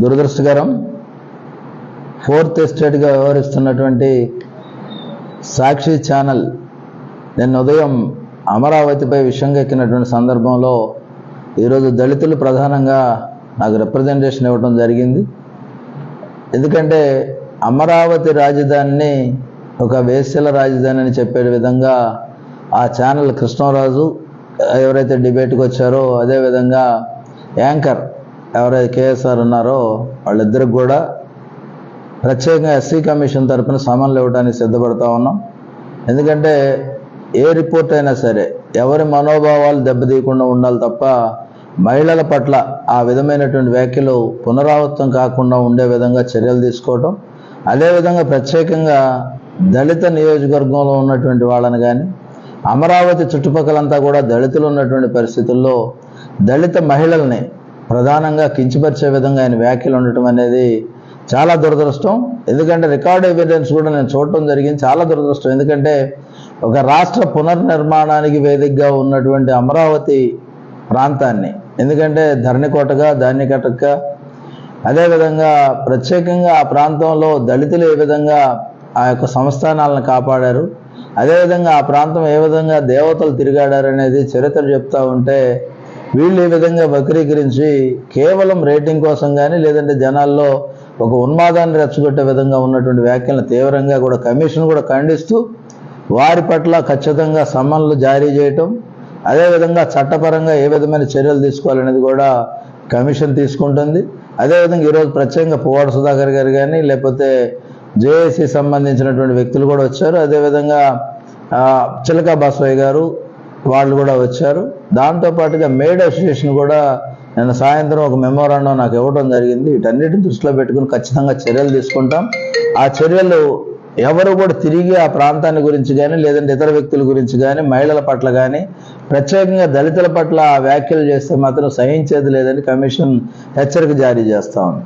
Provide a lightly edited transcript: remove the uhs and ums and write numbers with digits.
దురదృష్టకరం. ఫోర్త్ ఎస్టేట్గా వ్యవహరిస్తున్నటువంటి సాక్షి ఛానల్ నిన్న ఉదయం అమరావతిపై విషంగెక్కినటువంటి సందర్భంలో ఈరోజు దళితులు ప్రధానంగా నాకు రిప్రజెంటేషన్ ఇవ్వడం జరిగింది. ఎందుకంటే అమరావతి రాజధానిని ఒక వేశ్యల రాజధాని అని చెప్పే విధంగా ఆ ఛానల్ కృష్ణరాజు ఎవరైతే డిబేట్కి వచ్చారో, అదేవిధంగా యాంకర్ ఎవరైతే కేఎస్ఆర్ ఉన్నారో వాళ్ళిద్దరికి కూడా ప్రత్యేకంగా ఎస్సీ కమిషన్ తరఫున సమన్లు ఇవ్వడానికి సిద్ధపడతా ఉన్నాం. ఎందుకంటే ఏ రిపోర్ట్ అయినా సరే ఎవరి మనోభావాలు దెబ్బతీయకుండా ఉండాలి తప్ప మహిళల పట్ల ఆ విధమైనటువంటి వ్యాఖ్యలు పునరావృతం కాకుండా ఉండే విధంగా చర్యలు తీసుకోవటం, అదేవిధంగా ప్రత్యేకంగా దళిత నియోజకవర్గంలో ఉన్నటువంటి వాళ్ళని కానీ అమరావతి చుట్టుపక్కలంతా కూడా దళితులు ఉన్నటువంటి పరిస్థితుల్లో దళిత మహిళల్ని ప్రధానంగా కించపరిచే విధంగా ఆయన వ్యాఖ్యలు ఉండటం అనేది చాలా దురదృష్టం. ఎందుకంటే రికార్డ్ ఎవిడెన్స్ కూడా నేను చూడటం జరిగింది. చాలా దురదృష్టం. ఎందుకంటే ఒక రాష్ట్ర పునర్నిర్మాణానికి వేదికగా ఉన్నటువంటి అమరావతి ప్రాంతాన్ని, ఎందుకంటే ధరణికోటగా ధాన్యకటకగా, అదేవిధంగా ప్రత్యేకంగా ఆ ప్రాంతంలో దళితులు ఏ విధంగా ఆ యొక్క సంస్థానాలను కాపాడారు, అదేవిధంగా ఆ ప్రాంతం ఏ విధంగా దేవతలు తిరిగాడారు అనేది చరిత్ర చెప్తా ఉంటే వీళ్ళు ఈ విధంగా వక్రీకరించి కేవలం రేటింగ్ కోసం కానీ లేదంటే జనాల్లో ఒక ఉన్మాదాన్ని రెచ్చగొట్టే విధంగా ఉన్నటువంటి వ్యాఖ్యలను తీవ్రంగా కూడా కమిషన్ కూడా ఖండిస్తూ వారి పట్ల ఖచ్చితంగా సమన్లు జారీ చేయటం, అదేవిధంగా చట్టపరంగా ఏ విధమైన చర్యలు తీసుకోవాలనేది కూడా కమిషన్ తీసుకుంటుంది. అదేవిధంగా ఈరోజు ప్రత్యేకంగా పువ్వాడ సుధాకర్ గారు కానీ లేకపోతే జేఏసీ సంబంధించినటువంటి వ్యక్తులు కూడా వచ్చారు. అదేవిధంగా చిలకా బసవయ్య గారు వాళ్ళు కూడా వచ్చారు. దాంతోపాటుగా మేడ్ అసోసియేషన్ కూడా నిన్న సాయంత్రం ఒక మెమోరాండం నాకు ఇవ్వడం జరిగింది. వీటన్నిటిని దృష్టిలో పెట్టుకుని ఖచ్చితంగా చర్యలు తీసుకుంటాం. ఆ చర్యలు ఎవరు కూడా తిరిగి ఆ ప్రాంతాన్ని గురించి కానీ లేదంటే ఇతర వ్యక్తుల గురించి కానీ మహిళల పట్ల కానీ ప్రత్యేకంగా దళితుల పట్ల వ్యాఖ్యలు చేస్తే మాత్రం సహించేది లేదని కమిషన్ హెచ్చరిక జారీ చేస్తా ఉంది.